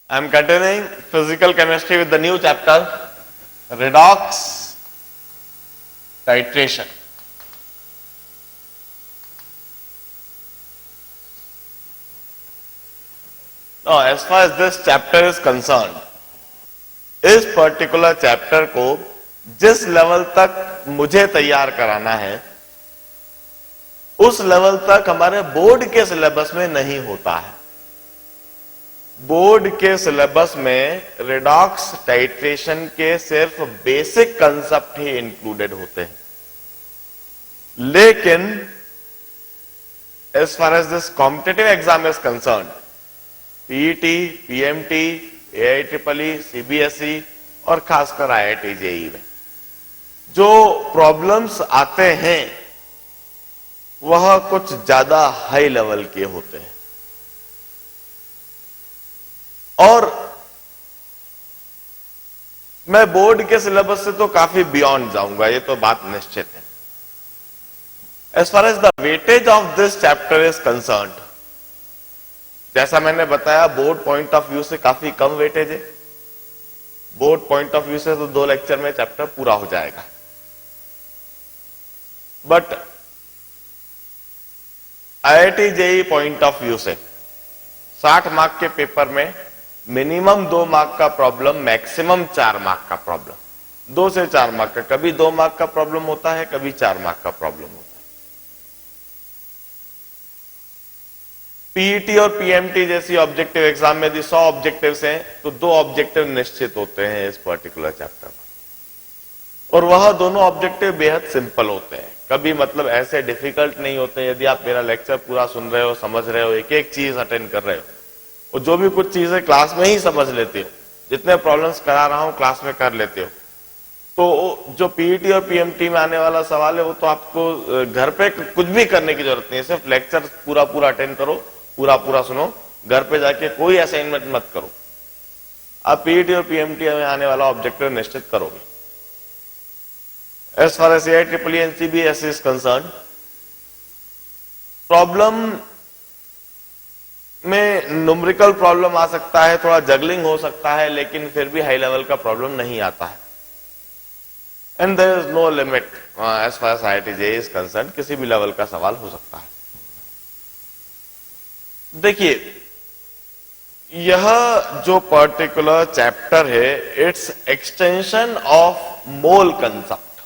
I am continuing physical chemistry with the new chapter, redox titration. Now, as far as this chapter is concerned, इस particular chapter को जिस level तक मुझे तैयार कराना है, उस लेवल तक हमारे बोर्ड के सिलेबस में नहीं होता है। बोर्ड के सिलेबस में रेडॉक्स टाइट्रेशन के सिर्फ बेसिक कंसेप्ट ही इंक्लूडेड होते हैं, लेकिन as far as this competitive exam is concern, PET, PMT, AI triple, CBSE और खासकर आईआईटी जेईई में जो प्रॉब्लम्स आते हैं वह कुछ ज्यादा हाई लेवल के होते हैं और मैं बोर्ड के सिलेबस से तो काफी बियॉन्ड जाऊंगा, ये तो बात निश्चित है। As far as the weightage of this chapter is concerned, जैसा मैंने बताया बोर्ड पॉइंट ऑफ व्यू से काफी कम वेटेज है। बोर्ड पॉइंट ऑफ व्यू से तो 2 लेक्चर में चैप्टर पूरा हो जाएगा, but IIT JEE point of view से 60 मार्क के पेपर में मिनिमम 2 मार्क का प्रॉब्लम, मैक्सिमम 4 मार्क का प्रॉब्लम, 2 से 4 मार्क का, कभी 2 मार्क का प्रॉब्लम होता है, कभी 4 मार्क का प्रॉब्लम होता है। पीईटी और पीएमटी जैसी ऑब्जेक्टिव एग्जाम में यदि 100 ऑब्जेक्टिव्स हैं तो 2 ऑब्जेक्टिव निश्चित होते हैं इस पर्टिकुलर चैप्टर में, और वह दोनों ऑब्जेक्टिव बेहद सिंपल होते हैं, कभी मतलब ऐसे डिफिकल्ट नहीं होते। यदि आप मेरा लेक्चर पूरा सुन रहे हो, समझ रहे हो, एक एक चीज अटेंड कर रहे हो और जो भी कुछ चीजें क्लास में ही समझ लेते हो, जितने प्रॉब्लम्स करा रहा हूं क्लास में कर लेते हो, तो जो पीईटी और पीएमटी में आने वाला सवाल है वो तो आपको घर पे कुछ भी करने की जरूरत नहीं है, सिर्फ लेक्चर पूरा पूरा अटेंड करो, पूरा पूरा सुनो, घर पे जाके कोई असाइनमेंट मत करो, आप पीईटी और पीएमटी में आने वाला ऑब्जेक्टिव निश्चित करोगे। As far as AI triple and CBSE is concern, problem में न्यूमेरिकल प्रॉब्लम आ सकता है, थोड़ा जगलिंग हो सकता है, लेकिन फिर भी हाई लेवल का प्रॉब्लम नहीं आता है। And there is no limit as far as IIT JEE is concern, किसी भी लेवल का सवाल हो सकता है। देखिए, यह जो पर्टिकुलर चैप्टर है, it's extension of mole concept.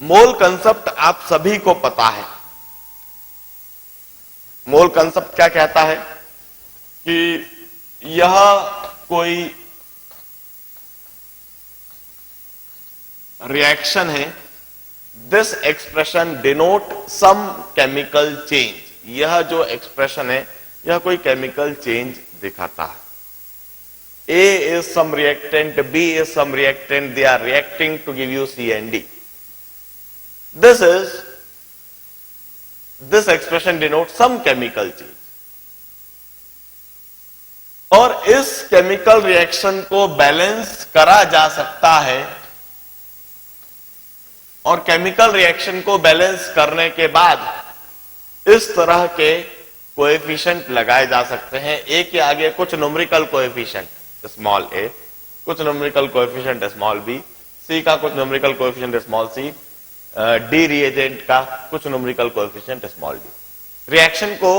Mole concept आप सभी को पता है। मोल कंसेप्ट क्या कहता है कि यह कोई रिएक्शन है, this expression denote some chemical change. यह जो एक्सप्रेशन है यह कोई केमिकल चेंज दिखाता है। A is some reactant, B is some reactant, they are reacting to give you C and D. This expression denotes some chemical change. और इस chemical reaction को बैलेंस करा जा सकता है, और केमिकल रिएक्शन को बैलेंस करने के बाद इस तरह के कोएफिशिएंट लगाए जा सकते हैं। ए के आगे कुछ न्यूमेरिकल कोएफिशिएंट स्मॉल ए, कुछ numerical coefficient small B, C का कुछ numerical coefficient small C, D reagent का कुछ numerical coefficient small D. Reaction को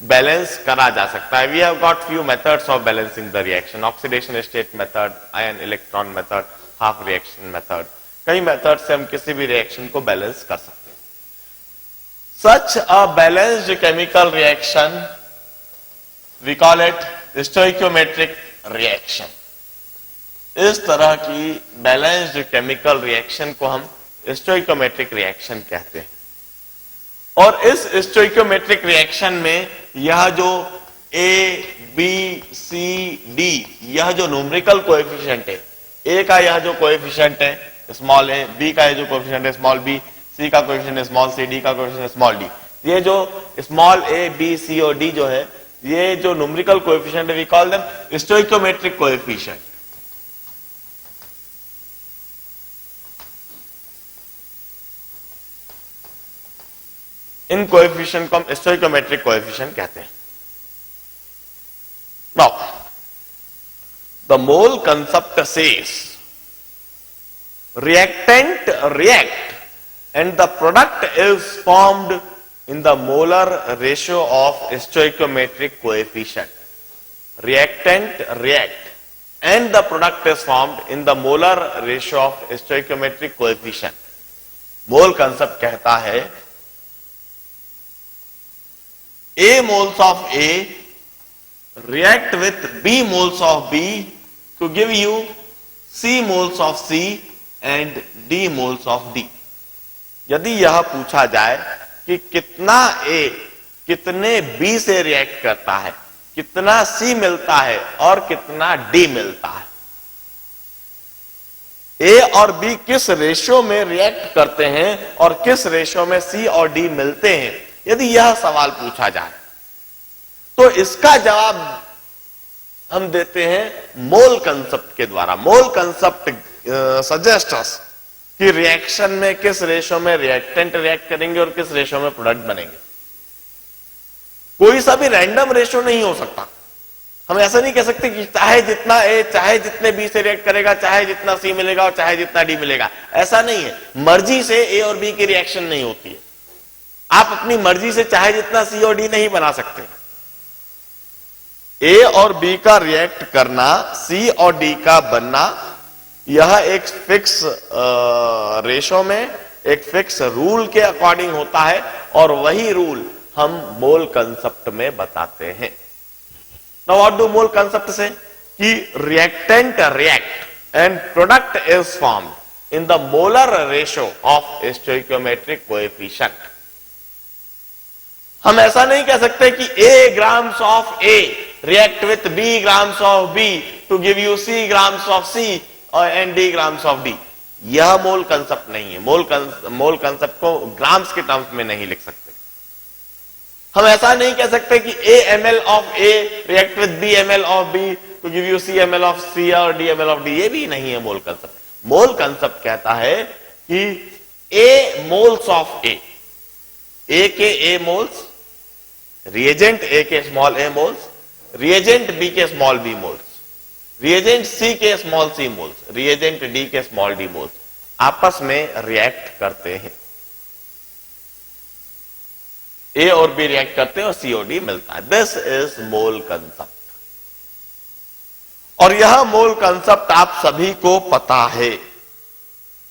बैलेंस करा जा सकता है। We have got few methods of balancing the reaction, oxidation state method, ion electron method, half reaction method. कई मेथड से हम किसी भी रिएक्शन को बैलेंस कर सकते हैं। Such a balanced chemical reaction we call it stoichiometric reaction. इस तरह की बैलेंस्ड केमिकल रिएक्शन को हम स्टोइकियोमेट्रिक रिएक्शन कहते हैं। और इस स्टोइकियोमेट्रिक रिएक्शन में यह जो ए, बी, सी, डी, यह जो न्यूमेरिकल कोएफिशिएंट है, ए का यह जो कोएफिशिएंट है स्मॉल ए, बी का यह जो कोएफिशिएंट है स्मॉल बी, सी का कोएफिशिएंट स्मॉल सी, डी का कोएफिशिएंट स्मॉल डी, ये जो स्मॉल ए, बी, सी और डी जो है, ये जो न्यूमेरिकल कोएफिशिएंट है we call them stoichiometric coefficient. इन कोएफिशिएंट को हम स्टोइकोमेट्रिक कोएफिशिएंट कहते हैं। Now the mole concept says reactant react and the product is formed in the molar ratio of stoichiometric coefficient. Reactant react and the product is formed in the molar ratio of stoichiometric coefficient. Mole concept कहता है A moles of A react with B moles of B to give you C moles of C and D moles of D। यदि यह पूछा जाए कि कितना A कितने B से रिएक्ट करता है, कितना C मिलता है और कितना D मिलता है, A और B किस रेशियो में रिएक्ट करते हैं और किस रेशियो में C और D मिलते हैं, यदि यह सवाल पूछा जाए तो इसका जवाब हम देते हैं मोल कंसेप्ट के द्वारा। मोल कंसेप्ट सजेस्ट अस कि रिएक्शन में किस रेशो में रिएक्टेंट रिएक्ट करेंगे और किस रेशो में प्रोडक्ट बनेंगे। कोई सा भी रैंडम रेशो नहीं हो सकता। हम ऐसा नहीं कह सकते कि चाहे जितना ए चाहे जितने बी से रिएक्ट करेगा, चाहे जितना सी मिलेगा और चाहे जितना डी मिलेगा, ऐसा नहीं है। मर्जी से ए और बी की रिएक्शन नहीं होती है। आप अपनी मर्जी से चाहे जितना सी और डी नहीं बना सकते। ए और बी का रिएक्ट करना, सी और डी का बनना, यह एक फिक्स रेशो में एक फिक्स रूल के अकॉर्डिंग होता है और वही रूल हम मोल कंसेप्ट में बताते हैं। Now what do mole concept से कि reactant react and product is formed in the molar ratio of stoichiometric coefficient. हम ऐसा नहीं कह सकते कि A grams of A react with B grams of B to give you C grams of C and D grams of D। यह मोल concept नहीं है। मोल concept को ग्राम्स के टर्म्स में नहीं लिख सकते। हम ऐसा नहीं कह सकते कि A ml of A react with B ml of B to give you C ml of C और D ml of D। ये भी नहीं है मोल कंसेप्ट। मोल कंसेप्ट कहता है कि A moles of A, A के A मोल्स, रिएजेंट ए के स्मॉल ए मोल्स, रिएजेंट बी के स्मॉल बी मोल्स, रिएजेंट सी के small C moles, reagent D के स्मॉल डी मोल्स आपस में रिएक्ट करते हैं। ए और बी रिएक्ट करते हैं और सी और डी मिलता है। This is mole concept. और यह मोल कंसेप्ट आप सभी को पता है।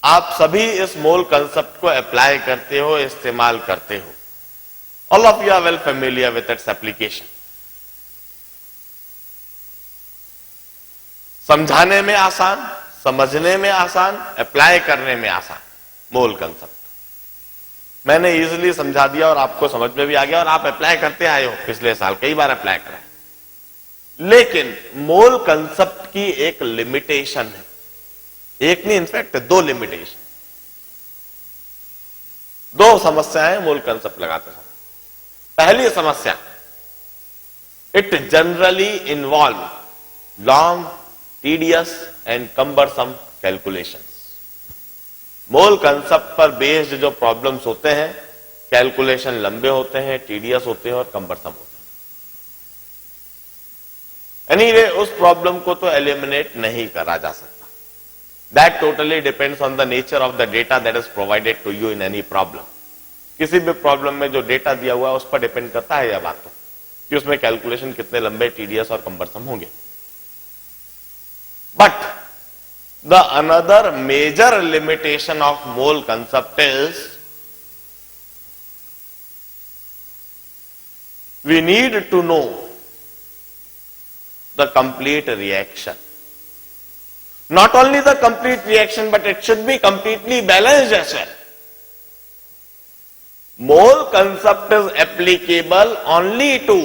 आप सभी इस मोल कंसेप्ट को अप्लाई करते हो, इस्तेमाल करते हो। All of you are well familiar with its application. समझाने में आसान, समझने में आसान, अप्लाई करने में आसान मोल कंसेप्ट। मैंने इजीली समझा दिया और आपको समझ में भी आ गया और आप अप्लाई करते आए हो। पिछले साल कई बार अप्लाई करा। लेकिन मोल कंसेप्ट की एक लिमिटेशन है। एक नहीं, इनफैक्ट दो लिमिटेशन, दो समस्याएं मोल कंसेप्ट लगाते समय। पहली समस्या, it generally involve long, tedious and cumbersome calculations. Mole concept पर बेस्ड जो प्रॉब्लम्स होते हैं, कैलकुलेशन लंबे होते हैं, टीडियस होते हैं और कम्बरसम होते हैं। एनीवे उस प्रॉब्लम को तो एलिमिनेट नहीं करा जा सकता। That totally depends on the nature of the data that is provided to you in any problem. किसी भी प्रॉब्लम में जो डेटा दिया हुआ है उस पर डिपेंड करता है यह बात तो कि उसमें कैलकुलेशन कितने लंबे, टीडियस और कम्बरसम होंगे। But the another major limitation of mole concept is we need to know the complete reaction. Not only the complete reaction but it should be completely balanced as well. Mole concept is applicable only to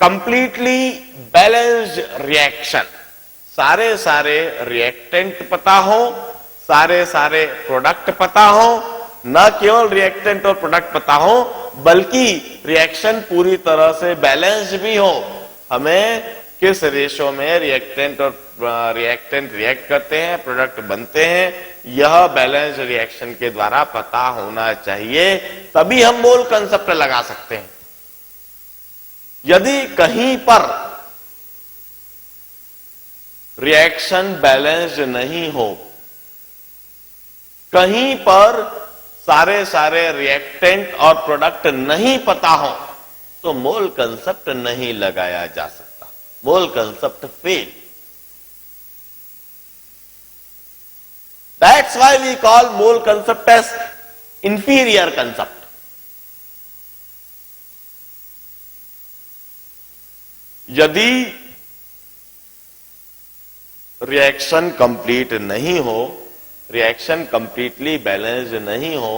completely balanced reaction। सारे reactant पता हो, सारे product पता हो, न केवल reactant और product पता हो बल्कि रिएक्शन पूरी तरह से बैलेंस्ड भी हो। हमें किस रेशो में रिएक्टेंट और रिएक्टेंट रिएक्ट करते हैं, प्रोडक्ट बनते हैं, यह बैलेंस रिएक्शन के द्वारा पता होना चाहिए, तभी हम मोल कंसेप्ट लगा सकते हैं। यदि कहीं पर रिएक्शन बैलेंस्ड नहीं हो, कहीं पर सारे रिएक्टेंट और प्रोडक्ट नहीं पता हो, तो मोल कंसेप्ट नहीं लगाया जा सकता, मोल concept fail. That's why we call mole concept as inferior concept. यदि रिएक्शन कंप्लीट नहीं हो, रिएक्शन कंप्लीटली बैलेंस्ड नहीं हो,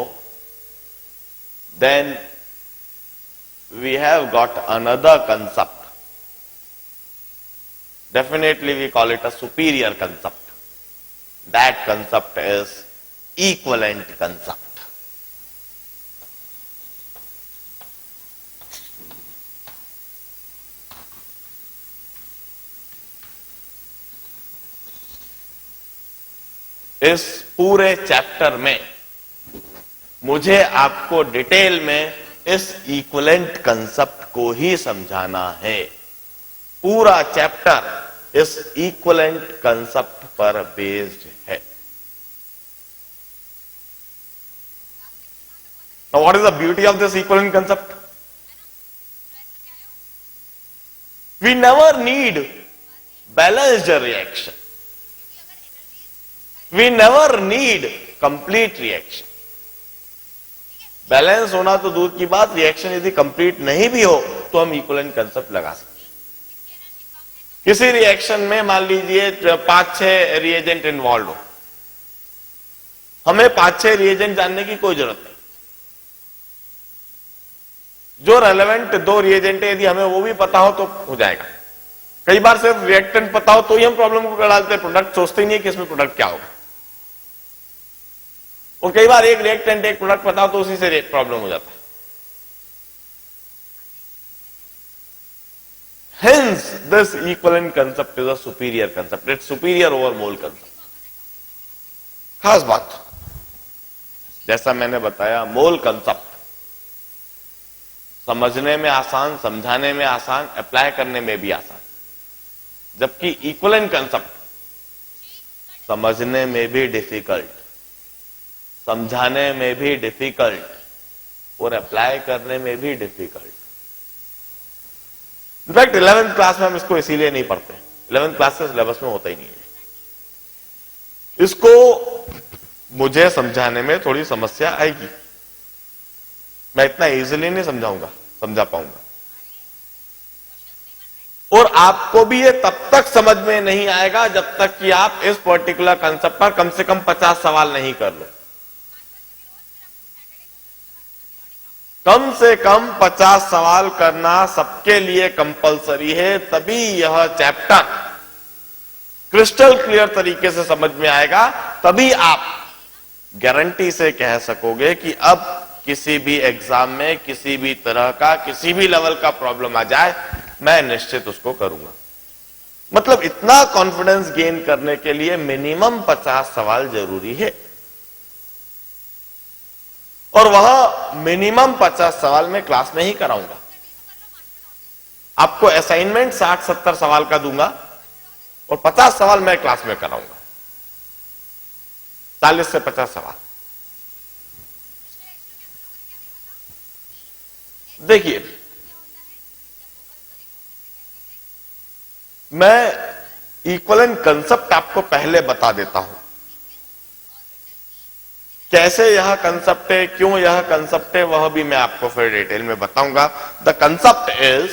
then we have got another concept. Definitely we call it a superior concept. That concept is equivalent concept. इस पूरे chapter में मुझे आपको डिटेल में इस इक्विवेलेंट कंसेप्ट को ही समझाना है। पूरा चैप्टर इस इक्विवेलेंट कंसेप्ट पर बेस्ड है। Now what is the beauty of this equivalent concept? We never need balanced reaction. We never need complete reaction. Balance होना तो दूर की बात, रिएक्शन यदि कंप्लीट नहीं भी हो तो हम इक्विवेलेंट कंसेप्ट लगा सकते हैं। किसी रिएक्शन में मान लीजिए 5-6 रिएजेंट इन्वॉल्व हो, हमें 5-6 रिएजेंट जानने की कोई जरूरत नहीं। जो रेलेवेंट 2 रिएजेंट है यदि हमें वो भी पता हो तो हो जाएगा। कई बार सिर्फ रिएक्टेंट पता हो तो ही हम प्रॉब्लम को डालते हैं, प्रोडक्ट सोचते ही नहीं है कि इसमें प्रोडक्ट क्या होगा। और कई बार एक रिएक्टेंट एक प्रोडक्ट पता हो तो उसी से प्रॉब्लम हो जाता है। Hence, this equivalent concept is a superior concept. It's superior over mole concept. खास बात, जैसा मैंने बताया, मोल कंसेप्ट समझने में आसान, समझाने में आसान, अप्लाई करने में भी आसान, जबकि इक्विवेलेंट कंसेप्ट समझने में भी डिफिकल्ट, समझाने में भी डिफिकल्ट और अप्लाई करने में भी डिफिकल्ट। इनफैक्ट 11th क्लास में हम इसको इसीलिए नहीं पढ़ते, 11th क्लास के सिलेबस में होता ही नहीं है। इसको मुझे समझाने में थोड़ी समस्या आएगी, मैं इतना इजीली नहीं समझा पाऊंगा। और आपको भी ये तब तक समझ में नहीं आएगा जब तक कि आप इस पर्टिकुलर कंसेप्ट पर कम से कम 50 सवाल नहीं कर लो। कम से कम 50 सवाल करना सबके लिए कंपलसरी है, तभी यह चैप्टर क्रिस्टल क्लियर तरीके से समझ में आएगा। तभी आप गारंटी से कह सकोगे कि अब किसी भी एग्जाम में किसी भी तरह का, किसी भी लेवल का प्रॉब्लम आ जाए, मैं निश्चित उसको करूंगा। मतलब इतना कॉन्फिडेंस गेन करने के लिए मिनिमम 50 सवाल जरूरी है, और वह मिनिमम 50 सवाल मैं क्लास में ही कराऊंगा। आपको असाइनमेंट 60-70 सवाल का दूंगा और 50 सवाल मैं क्लास में कराऊंगा, 40 से 50 सवाल। देखिए, मैं इक्विवेलेंट कंसेप्ट आपको पहले बता देता हूं, कैसे यह कंसेप्ट है, क्यों यह कंसेप्ट है, वह भी मैं आपको फिर डिटेल में बताऊंगा। The concept is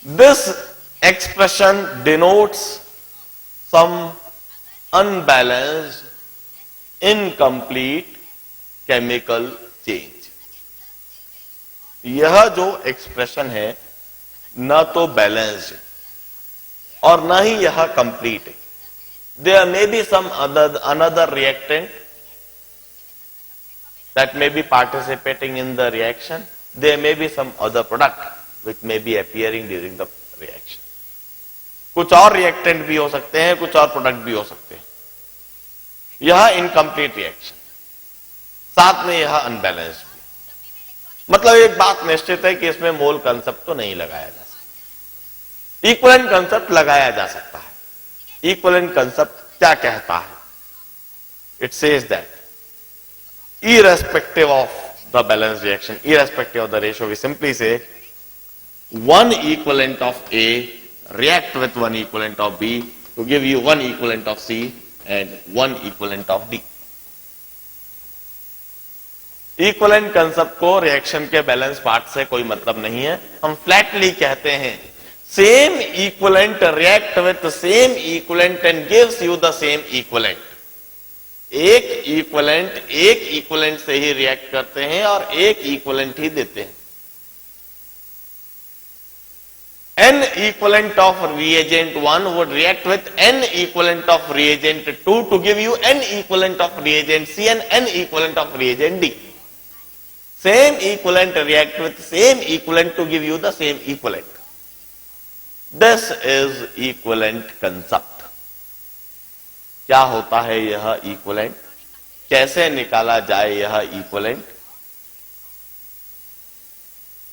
this expression denotes some unbalanced incomplete chemical change. यह जो एक्सप्रेशन है न तो बैलेंस्ड और न ही यह कंप्लीट है। There may be some another reactant that may be participating in the reaction, there may be some other product which may be appearing during the reaction. कुछ और रिएक्टेंट भी हो सकते हैं, कुछ और प्रोडक्ट भी हो सकते हैं. यह इनकम्प्लीट रिएक्शन, साथ में यह अनबैलेंस्ड भी. मतलब एक बात निश्चित है कि इसमें मोल कंसेप्ट तो नहीं लगाया जा सकता. इक्विवेलेंट कंसेप्ट लगाया जा सकता है. इक्विवेलेंट कंसेप्ट क्या कहता है? It says that irrespective of the balanced reaction, irrespective of the ratio, we simply say one equivalent of A react with one equivalent of B to give you one equivalent of C and one equivalent of D. Equivalent concept को reaction के balance part से कोई मतलब नहीं है. हम Flatley कहते हैं same equivalent react with same equivalent and gives you the same equivalent. एक इक्विवेलेंट से ही रिएक्ट करते हैं और एक इक्विवेलेंट ही देते हैं. n equivalent of reagent 1 would react with n equivalent of reagent 2 to give you n equivalent of reagent C and n equivalent of reagent D. Same equivalent react with same equivalent to give you the same equivalent. This is equivalent concept. क्या होता है यह equivalent? कैसे निकाला जाए यह equivalent?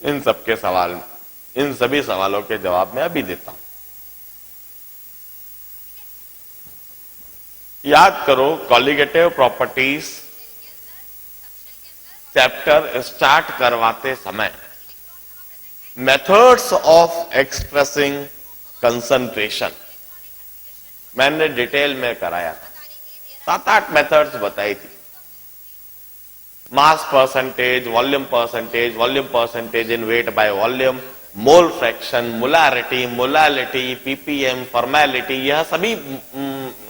इन सभी सवालों के जवाब मैं अभी देता हूं. याद करो कॉलिगेटिव प्रॉपर्टीज चैप्टर स्टार्ट करवाते समय मेथड्स ऑफ एक्सप्रेसिंग कंसंट्रेशन मैंने डिटेल में कराया था. 7-8 मेथड्स बताई थी. Mass percentage, volume percentage in weight by volume, mole fraction, molarity, molality, ppm, formality, यह सभी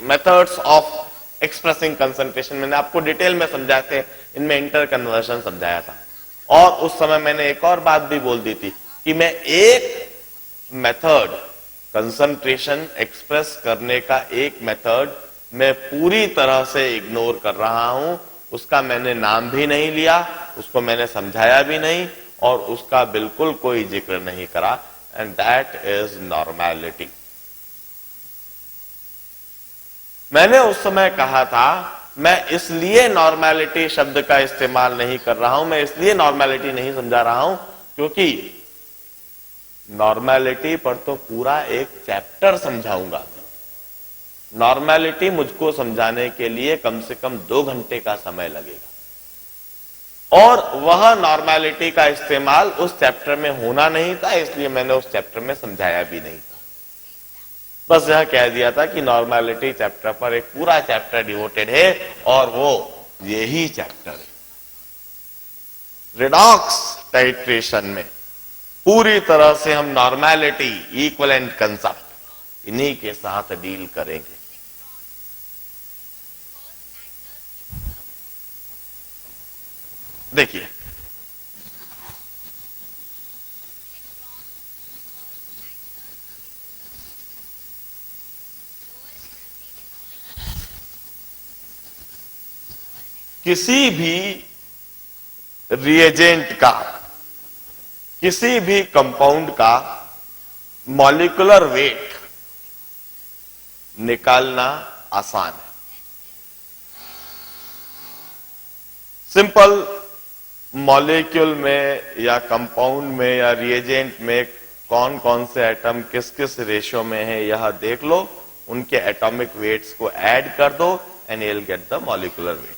मेथड्स ऑफ एक्सप्रेसिंग कंसंट्रेशन मैंने आपको डिटेल में समझाए थे. इनमें इंटर कन्वर्जन समझाया था. और उस समय मैंने एक और बात भी बोल दी थी कि मैं एक मेथड कंसंट्रेशन एक्सप्रेस करने का एक मेथड मैं पूरी तरह से इग्नोर कर रहा हूं. उसका मैंने नाम भी नहीं लिया, उसको मैंने समझाया भी नहीं और उसका बिल्कुल कोई जिक्र नहीं करा. And that is normality. मैंने उस समय कहा था मैं इसलिए नॉर्मेलिटी शब्द का इस्तेमाल नहीं कर रहा हूं, मैं इसलिए नॉर्मेलिटी नहीं समझा रहा हूं क्योंकि नॉर्मेलिटी पर तो पूरा एक चैप्टर समझाऊंगा. नॉर्मेलिटी मुझको समझाने के लिए कम से कम 2 घंटे का समय लगेगा और वह नॉर्मेलिटी का इस्तेमाल उस चैप्टर में होना नहीं था, इसलिए मैंने उस चैप्टर में समझाया भी नहीं था. बस यह कह दिया था कि नॉर्मेलिटी चैप्टर पर एक पूरा चैप्टर डिवोटेड है और वो यही चैप्टर है. रिडॉक्स टाइट्रेशन में पूरी तरह से हम नॉर्मेलिटी, इक्विवेलेंट कंसेप्ट इन्हीं के साथ डील करेंगे. देखिए किसी भी रिएजेंट का, किसी भी कंपाउंड का मॉलिक्यूलर वेट निकालना आसान है. सिंपल मॉलिक्यूल में या कंपाउंड में या रिएजेंट में कौन कौन से एटम किस किस रेशियो में है यह देख लो, उनके एटॉमिक वेट्स को ऐड कर दो and you will get the molecular weight.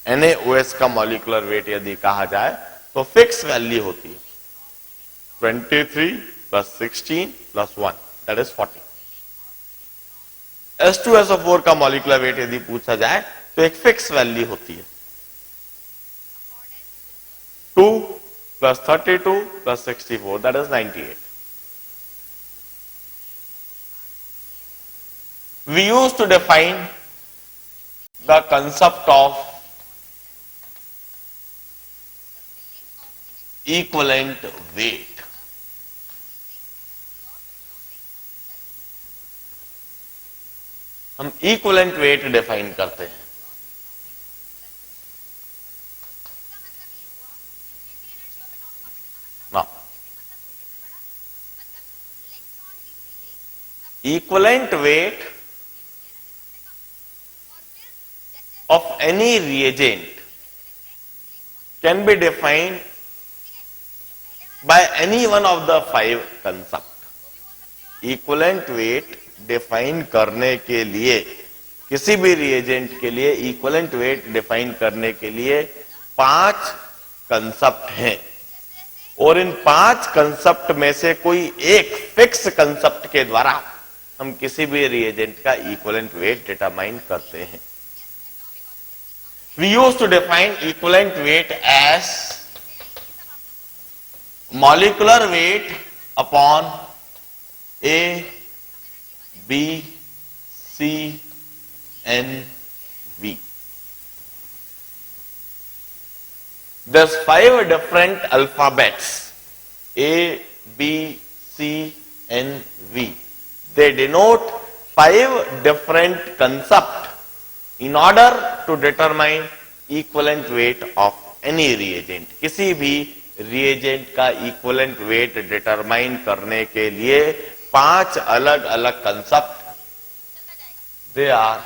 NaOH का मॉलिक्यूलर वेट यदि कहा जाए तो फिक्स वैल्यू होती है 23 + 16 + 1 दैट इज 40. H2SO4 का मॉलिक्यूलर वेट यदि पूछा जाए तो एक फिक्स वैल्यू होती है 2 + 32 + 64 that is 98. We used to define the concept of equivalent weight. हम इक्विवेलेंट वेट डिफाइन करते हैं. Equivalent weight of any reagent can be defined by any one of the 5 concepts. Equivalent weight define करने के लिए, किसी भी reagent के लिए equivalent weight define करने के लिए 5 concept हैं, और इन 5 concept में से कोई एक फिक्स concept के द्वारा हम किसी भी reagent का equivalent weight determine करते हैं. We used to define equivalent weight as molecular weight upon A, B, C, N, V. There's 5 different alphabets, A, B, C, N, V. They denote 5 different concepts in order to determine equivalent weight of any reagent. किसी भी reagent का equivalent weight determine करने के लिए 5 अलग अलग concept, they are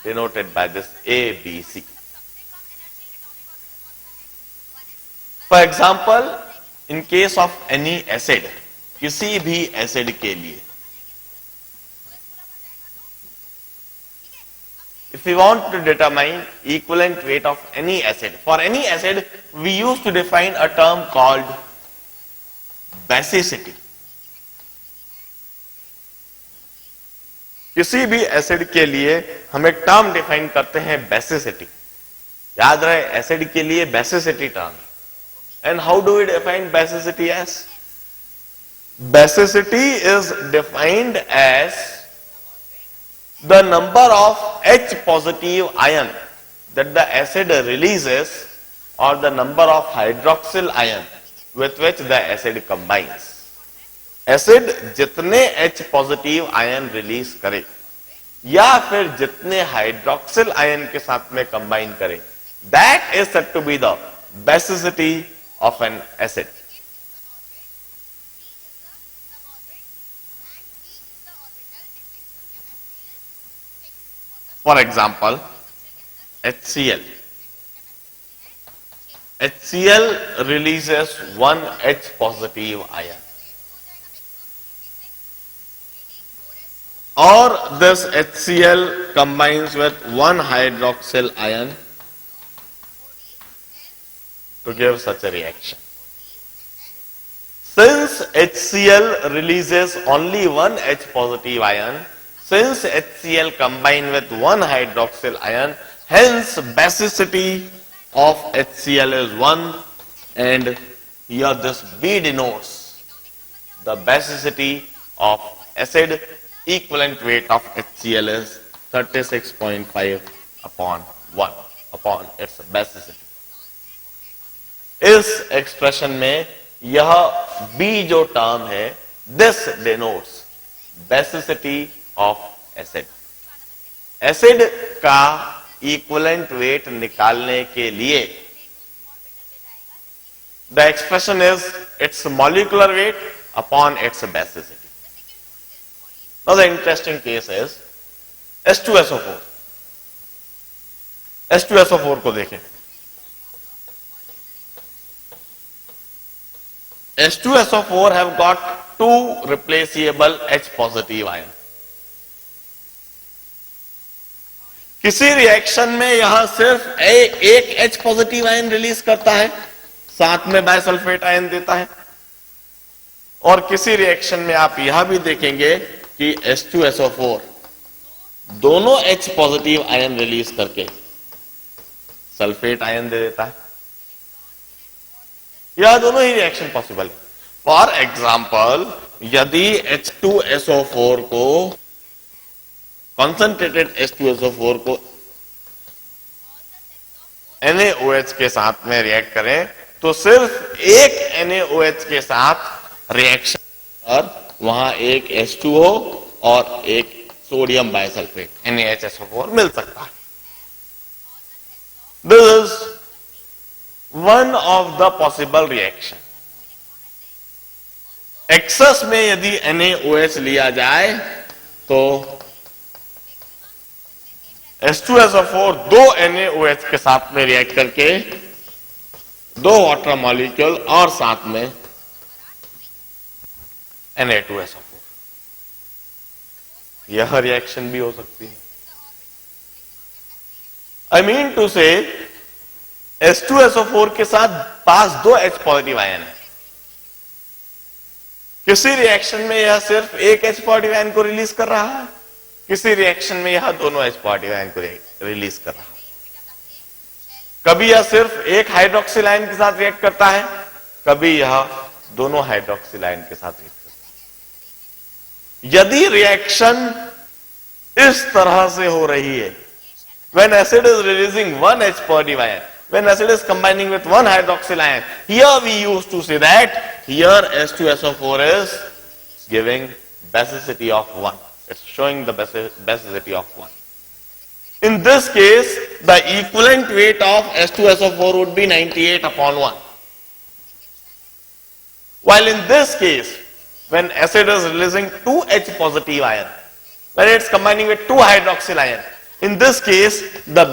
denoted by this A, B, C. For example, in case of any acid, किसी भी acid के लिए, if we want to determine equivalent weight of any acid, for any acid, we used to define a term called basicity. किसी भी acid के लिए हम एक टर्म डिफाइन करते हैं basicity. याद रहे एसिड के लिए basicity term. And how do we define basicity as? Basicity is defined as the number of H positive ion that the acid releases or the number of hydroxyl ion with which the acid combines. Acid जितने H positive ion release करे या फिर जितने hydroxyl ion के साथ में combine करे, that is said to be the basicity of an acid. For example, HCl. HCl releases 1 H positive ion. Or this HCl combines with 1 hydroxyl ion to give such a reaction. Since HCl releases only 1 H positive ion, since HCl combined with 1 hydroxyl ion, hence basicity of HCl is 1, and here this B denotes the basicity of acid. Equivalent weight of HCl is 36.5 upon 1 upon its basicity. इस expression में यह B जो term है, this denotes basicity of acid. Acid का equivalent weight निकालने के लिए the expression is its molecular weight upon its basicity. Now the interesting case is H2SO4. H2SO4 को देखें. H2SO4 have got 2 replaceable H positive ion. किसी reaction में यह सिर्फ एक H पॉजिटिव आयन रिलीज करता है, साथ में बाइसल्फेट आयन देता है, और किसी रिएक्शन में आप यह भी देखेंगे कि H2SO4 दोनों H पॉजिटिव आयन रिलीज करके सल्फेट आयन दे देता है. यह दोनों ही रिएक्शन पॉसिबल है. फॉर एग्जाम्पल, यदि H2SO4 को कॉन्सेंट्रेटेड H2SO4 को NaOH के साथ में रिएक्ट करें तो सिर्फ एक NaOH के साथ रिएक्शन और वहां एक H2O और एक सोडियम बाइसल्फेट NaHSO4 मिल सकता है. This is one of the possible reaction. Excess में यदि NaOH लिया जाए तो H2SO4 दो NaOH के साथ में रिएक्ट करके दो वाटर मॉलिक्यूल और साथ में Na2SO4, यह रिएक्शन भी हो सकती है। आई मीन टू से H2SO4 के साथ पास दो H पॉजिटिव आयन है। किसी रिएक्शन में यह सिर्फ एक H पॉजिटिव आयन को रिलीज कर रहा है, किसी रिएक्शन में यह दोनों H पॉजिटिव आयन को रिलीज कर रहा है। कभी यह सिर्फ एक हाइड्रोक्सिल आयन के साथ रिएक्ट करता है, कभी यह दोनों हाइड्रोक्सिल आयन के साथ रिएक्ट करता है। यदि रिएक्शन इस तरह से हो रही है, when acid is releasing one H positive ion, when acid is combining with one hydroxyl ion, here we used to say that here H2SO4 is giving basicity of 1. It's showing the basicity of 1. In this case, the equivalent weight of H2SO4 would be 98/1. While in this case, when acid is releasing two H positive ion, when it's combining with two hydroxyl ion, in this case, the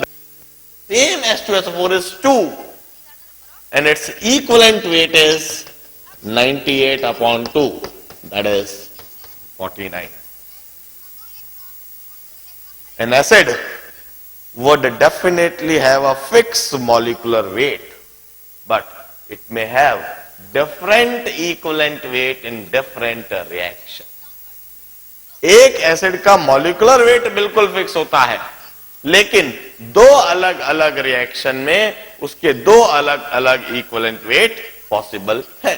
same H2SO4 is 2 and its equivalent weight is 98/2, that is 49. An acid would definitely have a fixed molecular weight, but it may have different equivalent weight in different reaction. एक acid का molecular weight बिल्कुल fix होता है, लेकिन दो अलग अलग reaction में उसके दो अलग अलग इक्विवेलेंट वेट पॉसिबल है।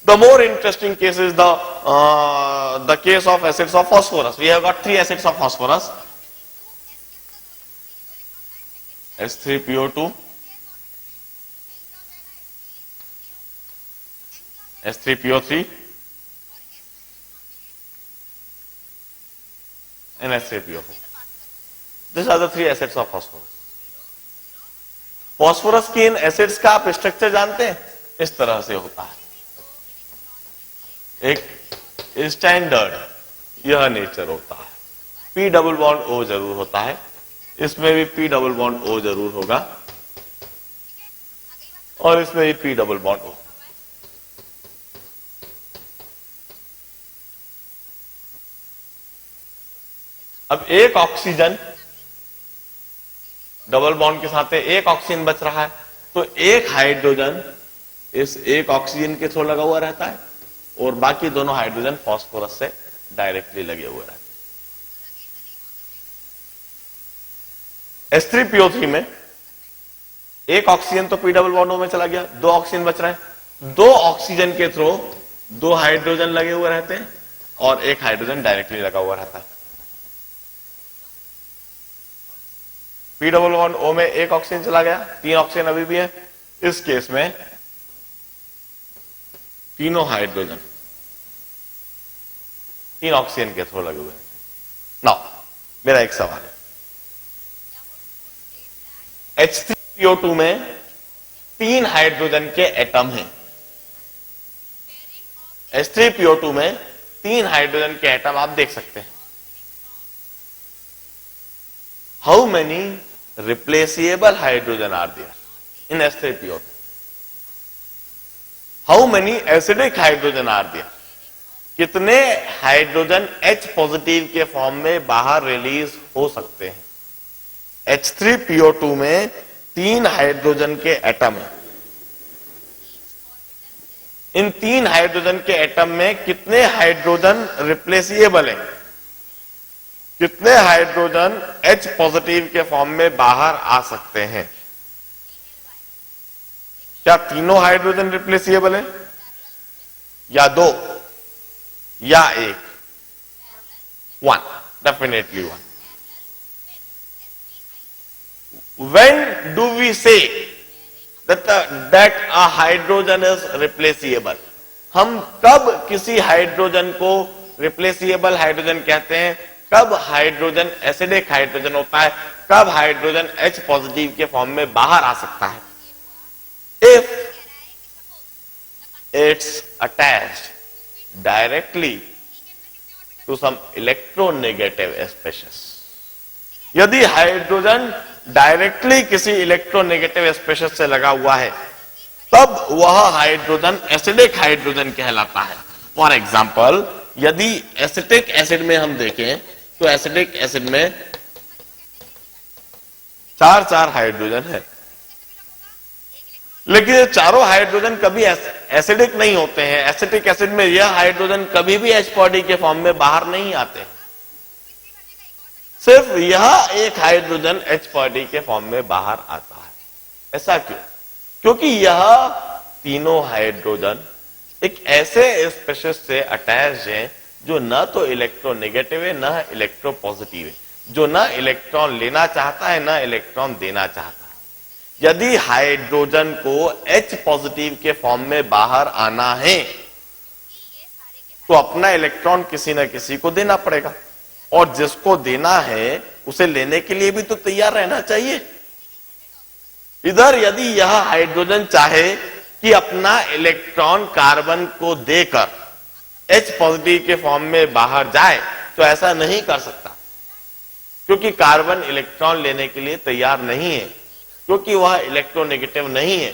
The more interesting case is the case of acids of phosphorus. We have got three acids of phosphorus: H3PO2, H3PO3 and H3PO4. These are the three acids of phosphorus. Phosphorus की इन acids का आप structure जानते हैं? इस तरह से होता है, एक स्टैंडर्ड यह नेचर होता है। P डबल बॉन्ड O जरूर होता है, इसमें भी P डबल बॉन्ड O जरूर होगा और इसमें भी P डबल बॉन्ड O। अब एक ऑक्सीजन डबल बॉन्ड के साथ है, एक ऑक्सीजन बच रहा है, तो एक हाइड्रोजन इस एक ऑक्सीजन के थ्रू लगा हुआ रहता है और बाकी दोनों हाइड्रोजन फॉस्फोरस से डायरेक्टली लगे हुए रहते हैं। H3PO3 में एक ऑक्सीजन तो P डबल बॉन्ड O में चला गया, दो ऑक्सीजन बच रहा है, दो ऑक्सीजन के थ्रू दो हाइड्रोजन लगे हुए रहते हैं और एक हाइड्रोजन डायरेक्टली लगा हुआ रहता है। P डबल बॉन्ड O में एक ऑक्सीजन चला गया, तीन ऑक्सीजन अभी भी है। इस केस में तीनों हाइड्रोजन तीन ऑक्सीजन के थ्रू लगे हुए हैं। नाउ मेरा एक सवाल है, H3PO2 में तीन हाइड्रोजन के एटम हैं, H3PO2 में तीन हाइड्रोजन के एटम आप देख सकते हैं। How many replaceable hydrogen are there in H3PO2? How many acidic hydrogen are there? कितने हाइड्रोजन H पॉजिटिव के फॉर्म में बाहर रिलीज हो सकते हैं? H3PO2 में तीन हाइड्रोजन के एटम है, इन तीन हाइड्रोजन के एटम में कितने हाइड्रोजन रिप्लेसिएबल है, कितने हाइड्रोजन H पॉजिटिव के फॉर्म में बाहर आ सकते हैं? क्या तीनों हाइड्रोजन रिप्लेसिएबल है या दो या एक? One, definitely one. When do we say that a hydrogen is replaceable? हम कब किसी हाइड्रोजन को रिप्लेसिएबल हाइड्रोजन कहते हैं? कब हाइड्रोजन एसिडिक हाइड्रोजन होता है, कब हाइड्रोजन H पॉजिटिव के फॉर्म में बाहर आ सकता है? If it's attached directly to some electronegative species. यदि हाइड्रोजन डायरेक्टली किसी इलेक्ट्रोनेगेटिव स्पेशीज से लगा हुआ है तब वह हाइड्रोजन एसिडिक हाइड्रोजन कहलाता है। फॉर एग्जाम्पल, यदि एसिटिक एसिड में हम देखें तो एसिडिक एसिड में 4 हाइड्रोजन है, लेकिन ये चारों हाइड्रोजन कभी एसिडिक नहीं होते हैं। एसिटिक एसिड में यह हाइड्रोजन कभी भी H बॉडी के फॉर्म में बाहर नहीं आते हैं। सिर्फ यह एक हाइड्रोजन H बॉडी के फॉर्म में बाहर आता है। ऐसा क्यों? क्योंकि यह तीनों हाइड्रोजन एक ऐसे स्पेशीज से अटैच हैं जो न तो इलेक्ट्रोनेगेटिव है न इलेक्ट्रोपॉजिटिव है, जो न इलेक्ट्रॉन लेना चाहता है न इलेक्ट्रॉन देना चाहता है। यदि हाइड्रोजन को H पॉजिटिव के फॉर्म में बाहर आना है तो अपना इलेक्ट्रॉन किसी न किसी को देना पड़ेगा, और जिसको देना है उसे लेने के लिए भी तो तैयार रहना चाहिए। इधर यदि यह हाइड्रोजन चाहे कि अपना इलेक्ट्रॉन कार्बन को देकर H पॉजिटिव के फॉर्म में बाहर जाए तो ऐसा नहीं कर सकता, क्योंकि कार्बन इलेक्ट्रॉन लेने के लिए तैयार नहीं है, क्योंकि वह इलेक्ट्रोनेगेटिव नहीं है,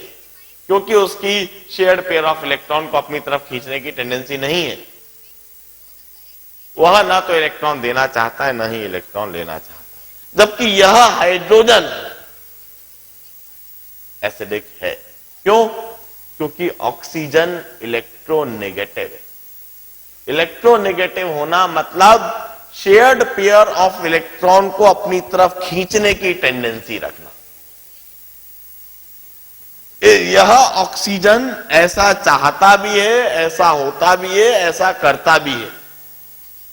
क्योंकि उसकी शेयर्ड पेयर ऑफ इलेक्ट्रॉन को अपनी तरफ खींचने की टेंडेंसी नहीं है। वह ना तो इलेक्ट्रॉन देना चाहता है न ही इलेक्ट्रॉन लेना चाहता है। जबकि यह हाइड्रोजन एसिडिक है। क्यों? क्योंकि ऑक्सीजन इलेक्ट्रोनेगेटिव है। इलेक्ट्रोनेगेटिव होना मतलब शेयर्ड पेयर ऑफ इलेक्ट्रॉन को अपनी तरफ खींचने की टेंडेंसी रखना। यह ऑक्सीजन ऐसा चाहता भी है, ऐसा होता भी है, ऐसा करता भी है।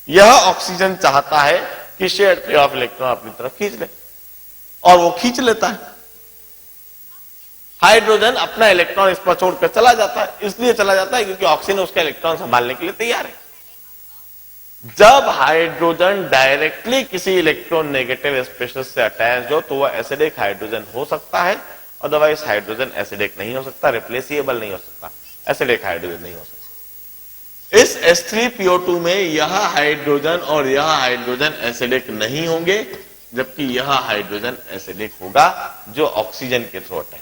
यह ऑक्सीजन चाहता है कि शेयर्ड पेयर ऑफ इलेक्ट्रॉन अपनी तरफ खींच ले, और वो खींच लेता है। हाइड्रोजन अपना इलेक्ट्रॉन इस पर छोड़कर चला जाता है, इसलिए चला जाता है क्योंकि ऑक्सीजन उसका इलेक्ट्रॉन संभालने के लिए तैयार है। जब हाइड्रोजन डायरेक्टली किसी इलेक्ट्रॉन नेगेटिव स्पेशीज से अटैच हो तो वह एसिडिक हाइड्रोजन हो सकता है, अदरवाइज हाइड्रोजन एसिडिक नहीं हो सकता, रिप्लेसिएबल नहीं हो सकता, एसिडिक हाइड्रोजन नहीं हो सकता। इस H3PO2 में यह हाइड्रोजन और यह हाइड्रोजन एसिडिक नहीं होंगे, जबकि यह हाइड्रोजन एसिडिक होगा जो ऑक्सीजन के थ्रू अटैच।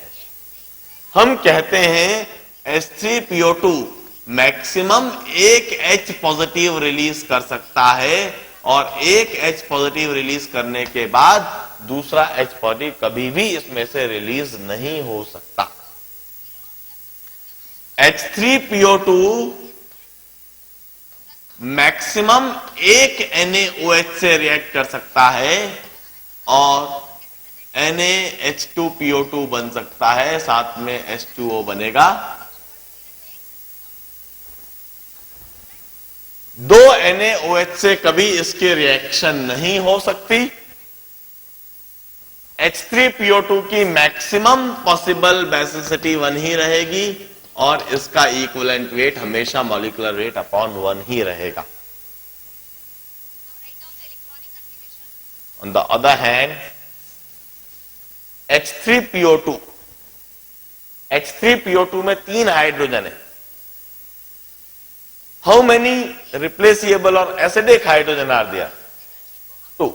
हम कहते हैं H3PO2 मैक्सिमम एक H पॉजिटिव रिलीज कर सकता है, और एक H पॉजिटिव रिलीज करने के बाद दूसरा H पॉजिटिव कभी भी इसमें से रिलीज नहीं हो सकता। H3PO2 मैक्सिमम एक NaOH से रिएक्ट कर सकता है और NaH2PO2 बन सकता है, साथ में H2O बनेगा। दो NaOH से कभी इसकी रिएक्शन नहीं हो सकती। H3PO2 की मैक्सिमम पॉसिबल बेसिसिटी 1 ही रहेगी, और इसका इक्विवेलेंट वेट हमेशा मॉलिक्यूलर वेट अपॉन 1 ही रहेगा। On the other hand H3PO2 में 3 हाइड्रोजन है। हाउ मेनी रिप्लेसिएबल और एसिडिक हाइड्रोजन आर देयर? 2।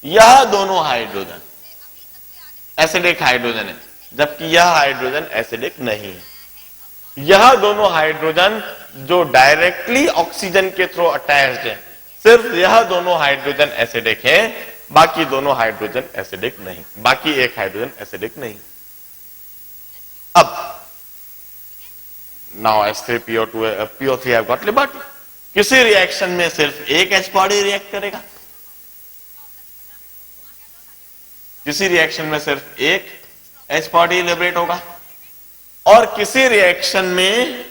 यह दोनों हाइड्रोजन एसिडिक हाइड्रोजन है, जबकि यह हाइड्रोजन एसिडिक नहीं है। यह दोनों हाइड्रोजन जो डायरेक्टली ऑक्सीजन के थ्रू अटैच्ड है, सिर्फ यह दोनों हाइड्रोजन एसिडिक है, बाकी दोनों हाइड्रोजन एसिडिक नहीं, बाकी एक हाइड्रोजन एसिडिक नहीं। अब now H3PO2 have got liberty. किसी रिएक्शन में सिर्फ एक H बॉडी रिएक्ट करेगा, किसी रिएक्शन में सिर्फ एक H बॉडी लिबरेट होगा, और किसी रिएक्शन में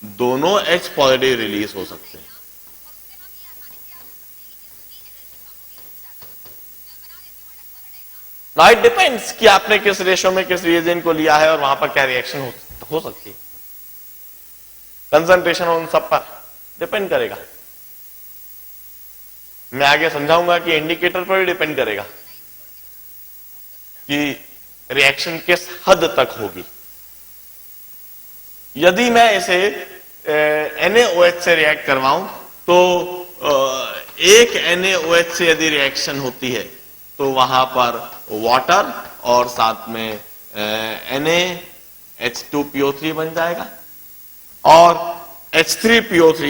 दोनों H पॉजिटिव रिलीज हो सकते हैं। नाउ इट डिपेंड्स कि आपने किस रेशो में किस रिएजेंट को लिया है और वहां पर क्या रिएक्शन हो सकती है। कंसंट्रेशन उन सब पर डिपेंड करेगा। मैं आगे समझाऊंगा कि इंडिकेटर पर भी डिपेंड करेगा कि रिएक्शन किस हद तक होगी। यदि मैं इसे NaOH से रिएक्ट करवाऊं तो एक NaOH से यदि रिएक्शन होती है तो वहां पर वाटर और साथ में NaH2PO3 बन जाएगा और H3PO3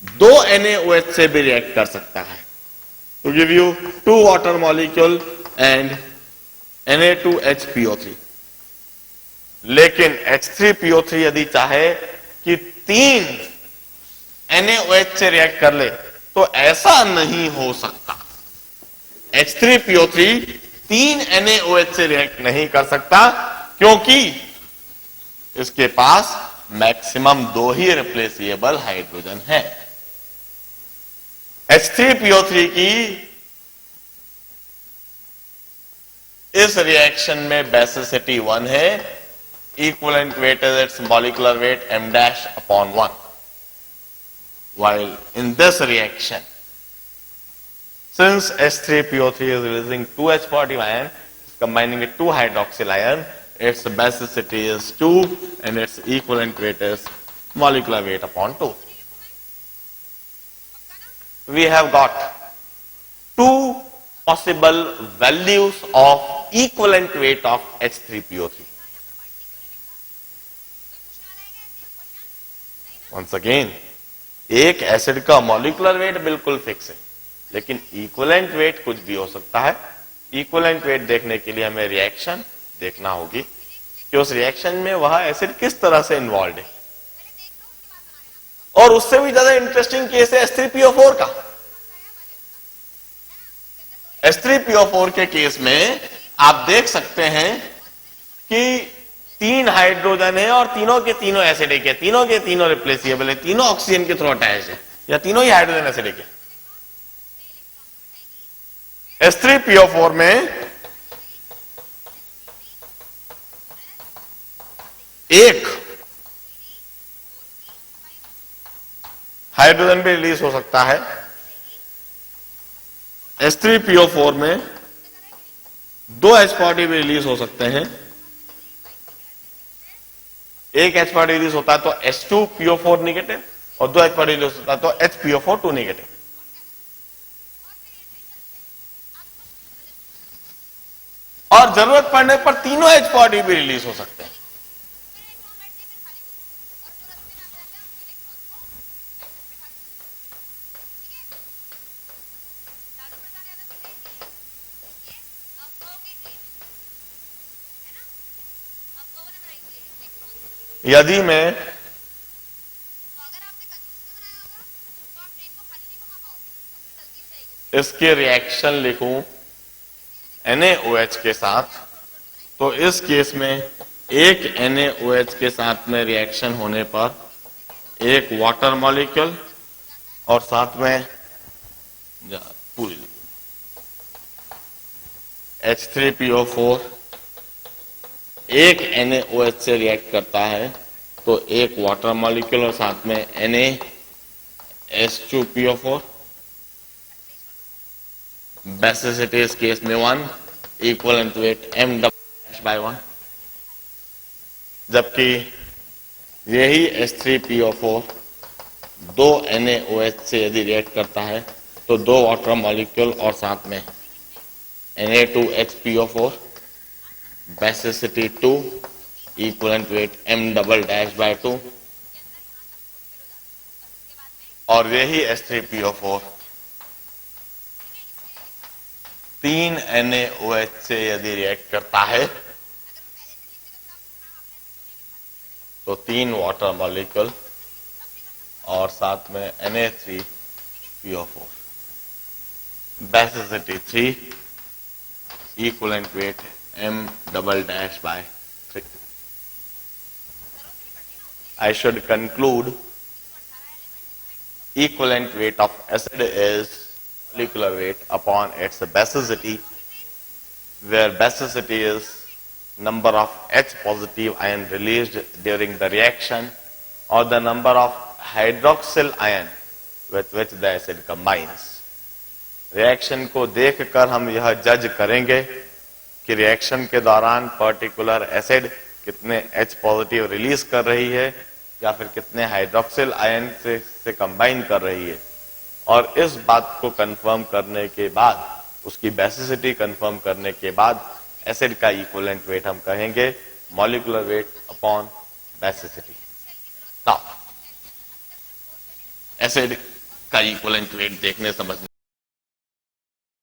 दो NaOH से भी रिएक्ट कर सकता है to give you two water molecule and Na2HPO3। लेकिन H3PO3 यदि चाहे कि तीन NaOH से रिएक्ट कर ले तो ऐसा नहीं हो सकता। H3PO3 तीन NaOH से रिएक्ट नहीं कर सकता क्योंकि इसके पास मैक्सिमम दो ही रिप्लेसेबल हाइड्रोजन है। H3PO3 की इस रिएक्शन में बेसिसिटी 1 है, equivalent weight is it's molecular weight m'/1, while in this reaction since H3PO3 is releasing 2 H positive ion, it's combining with 2 hydroxyl ion, its basicity is 2 and its equivalent weight is molecular weight upon 2. We have got two possible values of equivalent weight of H3PO3. Once again, एक acid का molecular weight बिल्कुल fix है, लेकिन equivalent weight कुछ भी हो सकता है। इक्विवेलेंट वेट देखने के लिए हमें रिएक्शन देखना होगी कि उस रिएक्शन में वह एसिड किस तरह से इन्वॉल्व है। और उससे भी ज्यादा इंटरेस्टिंग केस है H3PO4 का। H3PO4 के केस में आप देख सकते हैं कि तीन हाइड्रोजन है और तीनों के तीनों एसिडिक है, तीनों के तीनों रिप्लेसेबल है, तीनों ऑक्सीजन के थ्रू अटैच है या तीनों ही हाइड्रोजन एसिडिक है। H3PO4 में एक हाइड्रोजन भी रिलीज हो सकता है। H3PO4 में दो H positive भी रिलीज हो सकते हैं। एक H positive रिलीज होता है तो H2PO4 नेगेटिव और दो H positive रिलीज होता है तो HPO4 2 नेगेटिव। और जरूरत पड़ने पर तीनों H positive भी रिलीज हो सकते हैं। यदि मैं इसके रिएक्शन लिखूं NaOH के साथ, तो इस केस में एक NaOH के साथ में रिएक्शन होने पर एक वाटर मॉलिक्यूल और साथ में पूरी H3PO4 एक NaOH से रिएक्ट करता है तो एक वाटर मॉलिक्यूल और साथ में NaH2PO4। बेसिसिटी इस केस में 1, इक्विवेलेंट वेट m'/1। जबकि यही H3PO4 दो NaOH से यदि रिएक्ट करता है तो दो वाटर मॉलिक्यूल और साथ में Na2HPO4, basicity 2, equivalent weight m'/2। और यही H3PO4 तीन NaOH से यदि रिएक्ट करता है तो तीन वाटर मॉलिक्यूल और साथ में Na3PO4, basicity 3, equivalent weight m'/3। I should conclude equivalent weight of acid is molecular weight upon its basicity, where basicity is number of H positive ion released during the reaction or the number of hydroxyl ion with which the acid combines. Reaction को देखकर हम यह जज करेंगे कि reaction के दौरान particular acid कितने H पॉजिटिव रिलीज कर रही है या फिर कितने हाइड्रोक्सिल आयन से कंबाइन कर रही है, और इस बात को कंफर्म करने के बाद, उसकी बेसिसिटी कंफर्म करने के बाद एसिड का इक्विवेलेंट वेट हम कहेंगे molecular weight upon basicity. Now acid का इक्विवेलेंट वेट देखने समझने